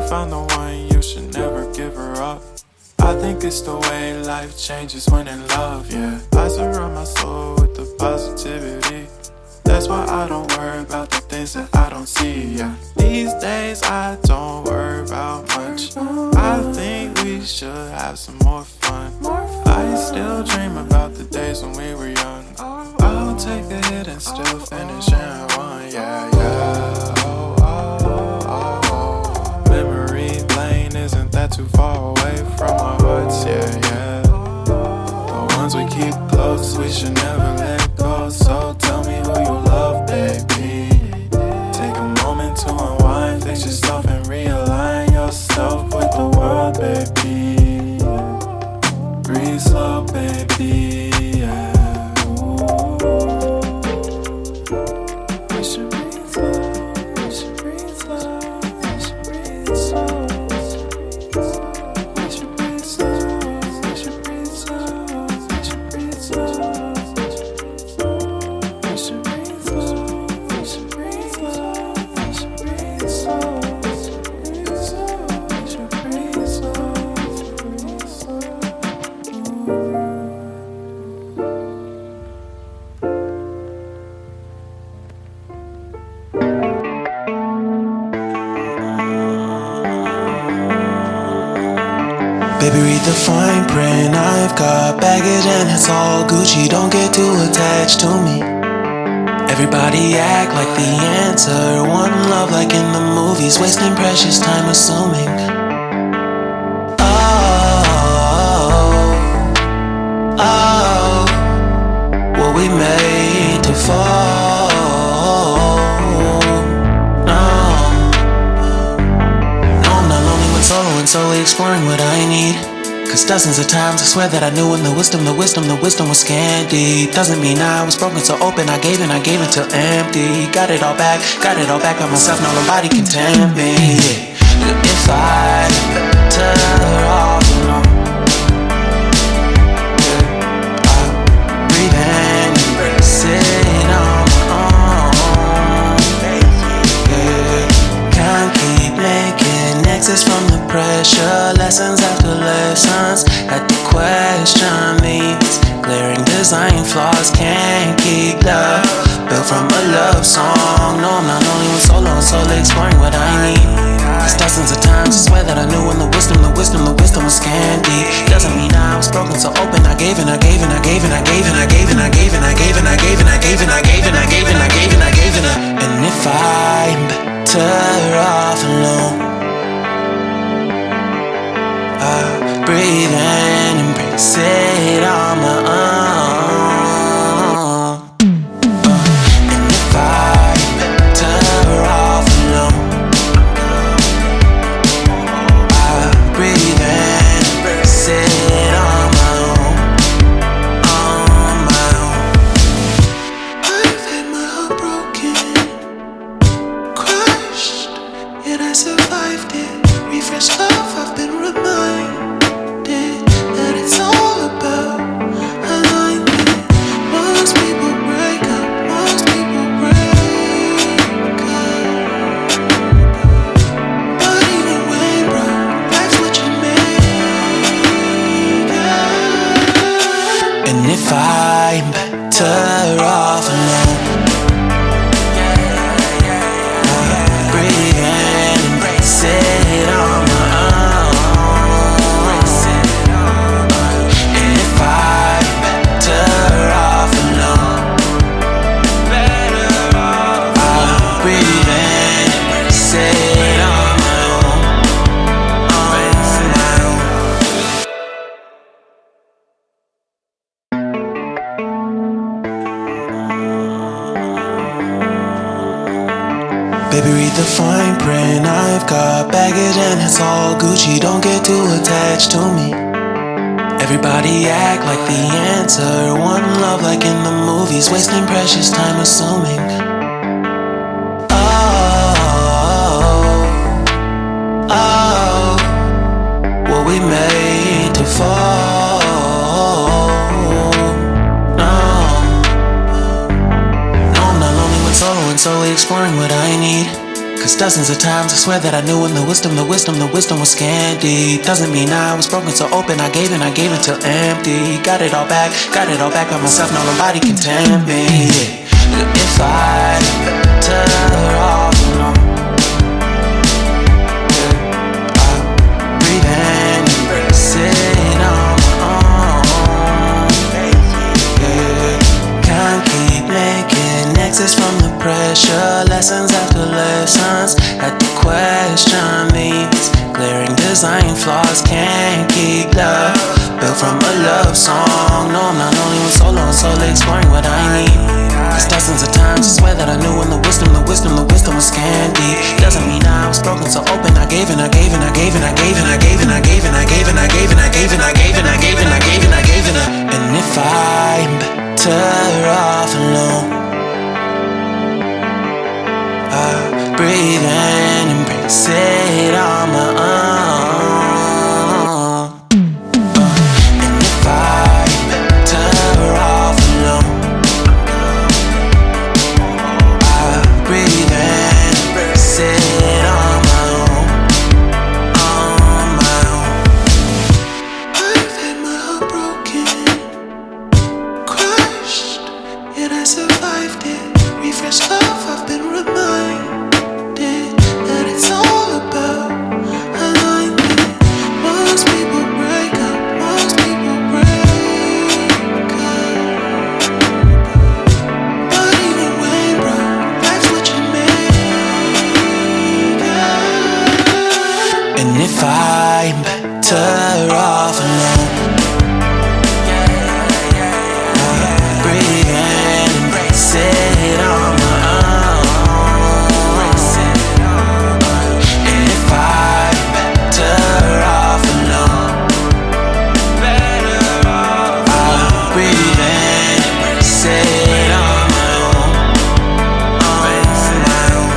found the one, you should never give her up. I think it's the way life changes when in love, yeah. I surround my soul with the positivity. That's why I don't worry about the things that I don't see, yeah. These days I don't worry about much. I think we should have some more fun. I still dream about the days when we were young. I'll take a hit and still finish in one, yeah, yeah. Oh, oh, oh, oh. Memory lane isn't that too far away from our hearts, yeah, yeah. The ones we keep close, we should never let go. So tell me who you love, baby. Take a moment to unwind, fix yourself and realign yourself with the world, baby. Breathe slow, baby, yeah. We should breathe slow, we should breathe slow, we should breathe slow. We should breathe slow, we should breathe slow, we should breathe slow. We should breathe slow, we should breathe slow, we should breathe slow. We should breathe slow, breathe slow. Baby, read the fine print. I've got baggage and it's all Gucci. Don't get too attached to me. Everybody act like the answer. One love like in the movies. Wasting precious time assuming. Oh, were we made to fall? Solo and solely exploring what I need. Cause dozens of times I swear that I knew when the wisdom was scanty. Doesn't mean I was broken so open, I gave until empty. Got it all back by myself, now nobody can tempt me. If I better off alone, I'll breathe and embrace it on my own. Can't keep making exits from the pressure. Lessons after lessons. Had to question these glaring design flaws. Can't keep love built from a love song. No, I'm not only with solo and solely exploring what I need. Cause dozens of times I swear that I knew when the wisdom was scanty. Doesn't mean I was broken so open. I gave and I gave and I gave and I gave and I gave and I gave and I gave and I gave and I gave and I gave and I gave and I gave and I gave and I. And if I'm better off alone, breathe and embrace it on my own. And if I'm better off alone, breathe and embrace it on my own. On my own. I've had my heart broken, crushed, yet I survived it. Refreshed love, I've been reminded that it's all about alignment. Most people break up, most people break up. But either way, bro, that's what you make up. And if I'm better off alone, breathe and embrace it on my own. And if I'm better off alone, I'll breathe and embrace it on my own. On my own. Baby, read the fine print. I've got baggage and it's all Gucci. Don't get too attached to me. Everybody act like the answer. One love like in the movies. Wasting precious time assuming. Oh, were we made to fall? No, I'm not lonely with solo and solely exploring what I need. Cause dozens of times I swear that I knew when the wisdom was scanty. Doesn't mean I was broken, so open, I gave until empty. Got it all back by myself, now nobody can tempt me. If I better off alone, I breathe in, embrace it on my own. Can't keep making exits from the pressure. Lessons after lessons at the question means glaring design flaws. Can't keep love built from a love song. No, I'm not only one solo and solely exploring what I need. Cause dozens of times I swear that I knew when the wisdom was candy. Doesn't mean I was broken, so open, I gave and I gave and I gave and I gave and I gave and I gave and I gave and I gave and I gave and I gave and I gave and I gave and I gave and I. And if I'm better off alone, I breathe in, embrace it on my own. And if I'm better off alone, I breathe in, embrace it on my own, on my own. I've had my heart broken, crushed, yet I survived it. Refresh love, I've been reminded that it's all about alignment. Most people break up, most people break up. But even when broke, that's what you make up. And if I'm better off alone, breathe in, embrace it on my own. And if I'm better off alone, I'll breathe in, embrace it on my own, on my own.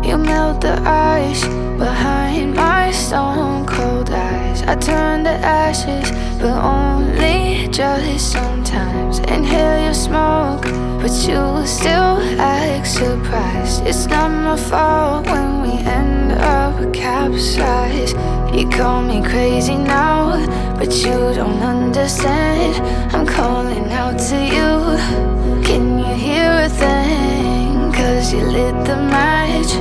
You melt the ice behind my stone cold eyes. I turn to ashes, but only just sometimes. Inhale your smoke, but you still act surprised. It's not my fault when we end up capsized. You call me crazy now, but you don't understand. I'm calling out to you. Can you hear a thing? Cause you lit the match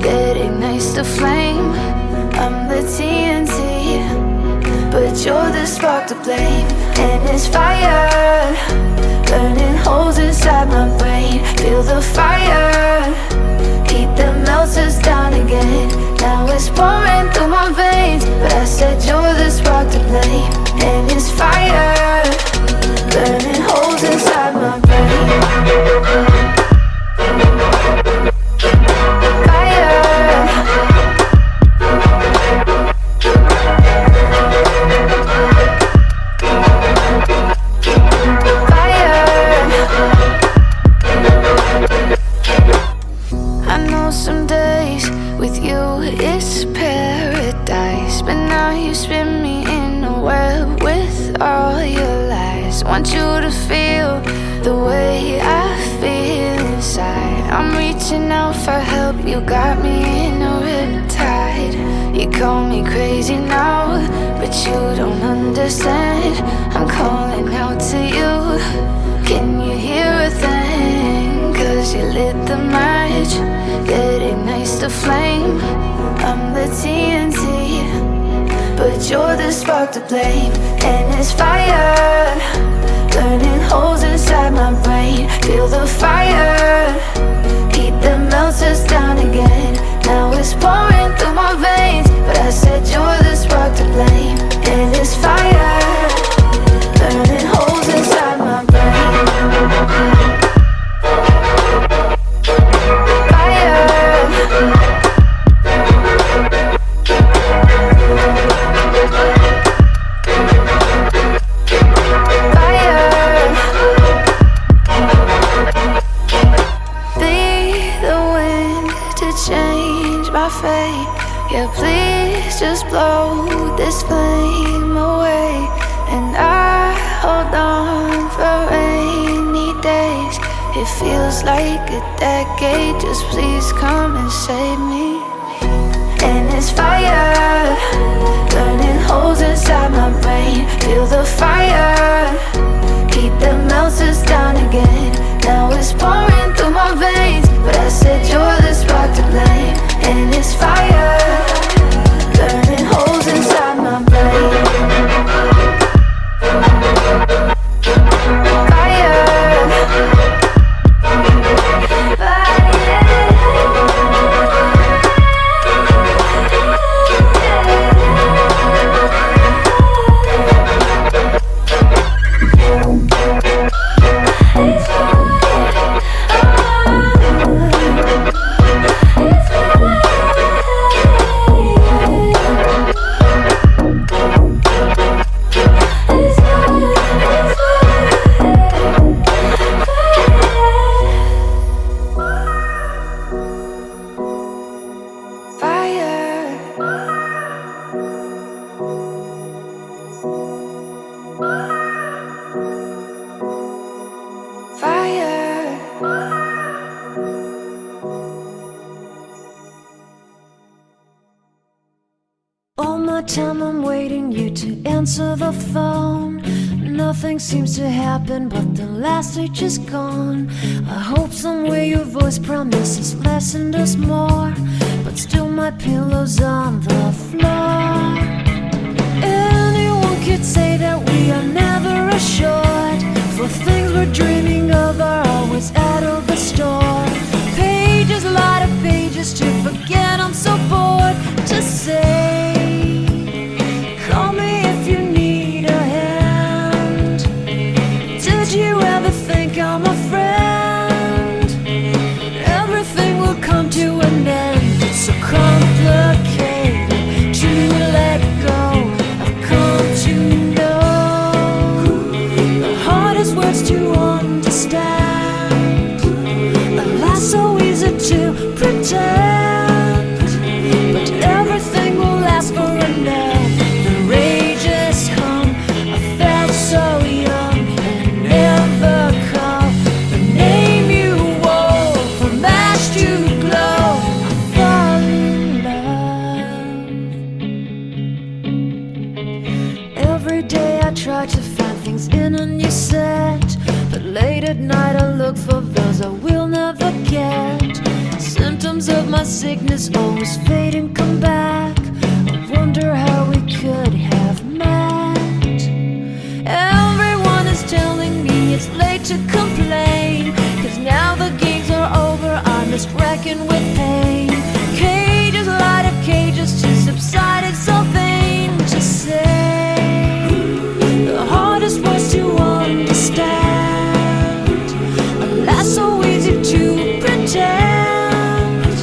that ignites the flame. I'm the TNT, but you're the spark to blame. And it's fire, burning holes inside my brain. Feel the fire, heat that melts us down again. Now it's pouring through my veins, but I said you're the spark to blame. And it's fire, burning holes inside my brain. Want you to feel the way I feel inside. I'm reaching out for help, you got me in a riptide. You call me crazy now, but you don't understand. I'm calling out to you. Can you hear a thing? Cause you lit the match that ignites the flame. I'm the TNT, but you're the spark to blame. And it's fire, burning holes inside my brain. Feel the fire, heat that melts us down again. Now it's pouring through my veins, but I said you're the spark to blame. And it's fire, burning holes inside my brain. Yeah, please just blow It feels like a decade, just please come and save me. And it's fire, burning holes inside my brain. Feel the fire, keep the melters down again. Now it's pouring through my veins, but I said you're the spark to blame. And it's fire, burning holes inside my brain. Fire, All my time I'm waiting you to answer the phone. Nothing seems to happen, but the last stage is gone. I hope somewhere your voice promises less and us more, but still my pillow's on the floor. Anyone could say that we are never assured, for things we're dreaming of are always out of the store. Pages, a lot of pages to forget, I'm so bored to say. Call me if you need a hand. Did you ever think I'm a friend? Everything will come to an end. It's so complicated to let go. I've come to know the hardest words to understand. Alas, so easy to pretend, but everything will last for a night. Try to find things in a new set, but late at night I look for those I will never get. Symptoms of my sickness always fade and come back. I wonder how we could have met. Everyone is telling me it's late to complain, 'cause now the gigs are over, I'm just wrecking with pain. Cages, light of cages to subside, it's so vain to say. The hardest words to understand. Alas, so easy to pretend,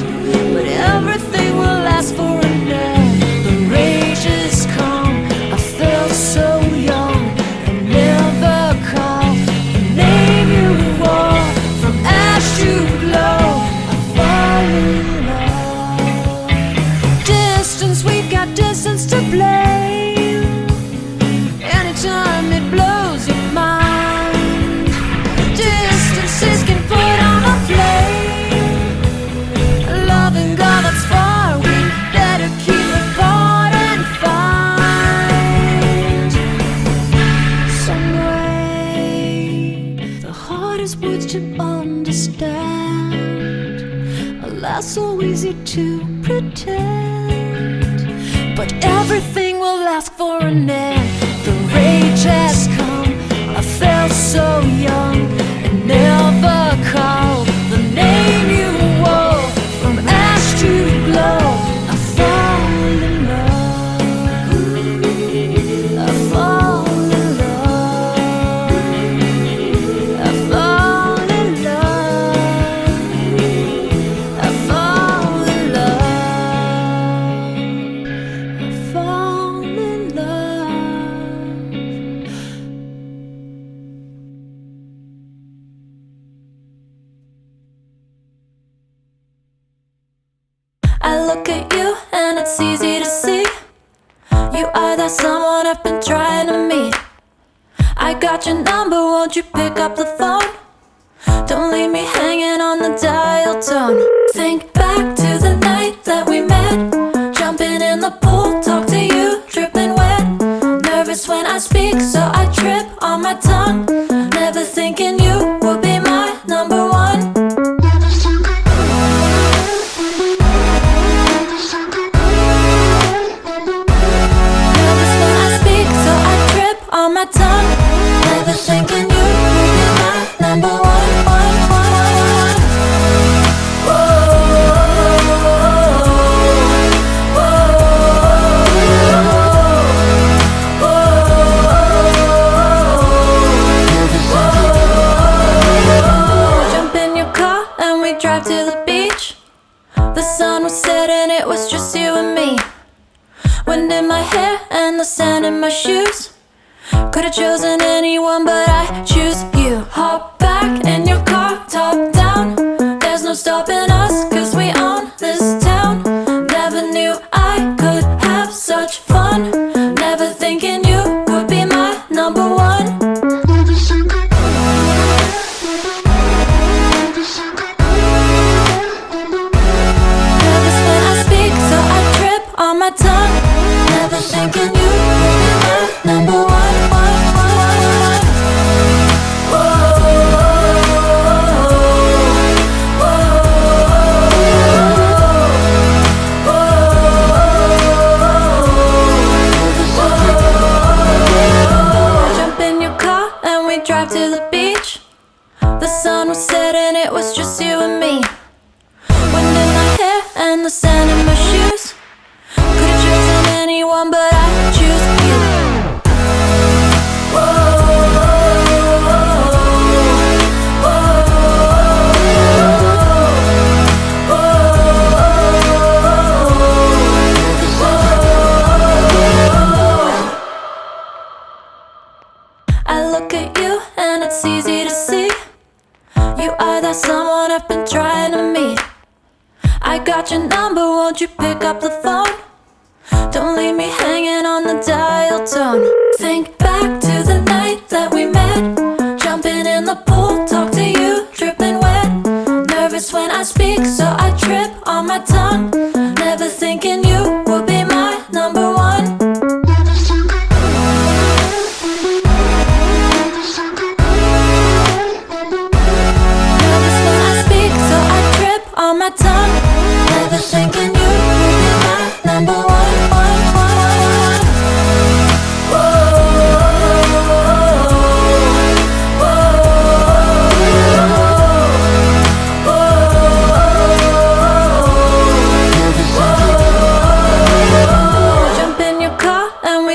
but everything will last for a night. The rage has come, I felt so young, and never call the name you wore. From ash to glow, I fall in love. Distance, we've got distance to blame. Anytime it blows your mind, distances can put on a flame. Loving God that's far, we better keep it apart and find some way. The hardest words to understand, alas, so easy to pretend, but everything will last for an end. The rage has come, I felt so young, and never called the name you wore. From ash to glow, I fall in love. I fall in love. I fall in love. I fall in love. I fall in love. I look at you and it's easy to see you are that someone I've been trying to meet. I got your number, won't you pick up the phone? Don't leave leave me hanging on the dial tone. Think back to the night that we met, jumping in the pool, talk to you, dripping wet. Nervous when I speak, so I trip on my tongue. Never thinking you would be my number one. Nervous when I speak, so I trip on my tongue. Never thinking you would be my number one. Drive to the beach. The sun was setting, it was just you and me. Wind in my hair and the sand in my shoes. Could've chosen anyone, but I choose you. Hop back in your car, top down. There's no stopping us, cause we own this town. Never knew I could have such fun. Never thinking you would be my number one. On my tongue, never thinking you would be my number one. Jump in your car and we drive to the beach. The sun was setting, it was just you and me. Wind in my hair and the sand in my shoes. Could've chosen anyone, but I choose you. I look at you and it's easy to see. You are that someone I've been trying to meet. I got your number, won't you pick up the phone? Don't leave me hanging on the dial tone. Think back to the night that we met, jumping in the pool, talk to you, dripping wet. Nervous when I speak, so I trip on my tongue. Never thinking you would be my number one. Nervous when I speak, so I trip on my tongue. Never thinking you would be my number one.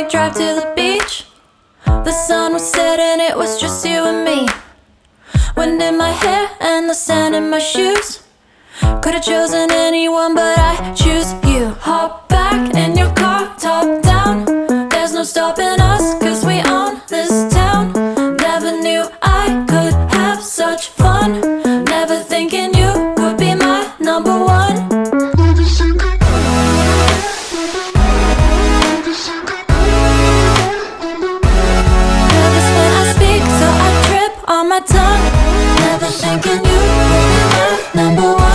Drive to the beach. The sun was setting, it was just you and me. Wind in my hair and the sand in my shoes. Could've chosen anyone, but I choose you. Hop back in your car, top down. There's no stopping us, cause we own this town. Never knew I could have such fun. Never thinking you would be my number one. On my tongue, never thinking you would be my number one.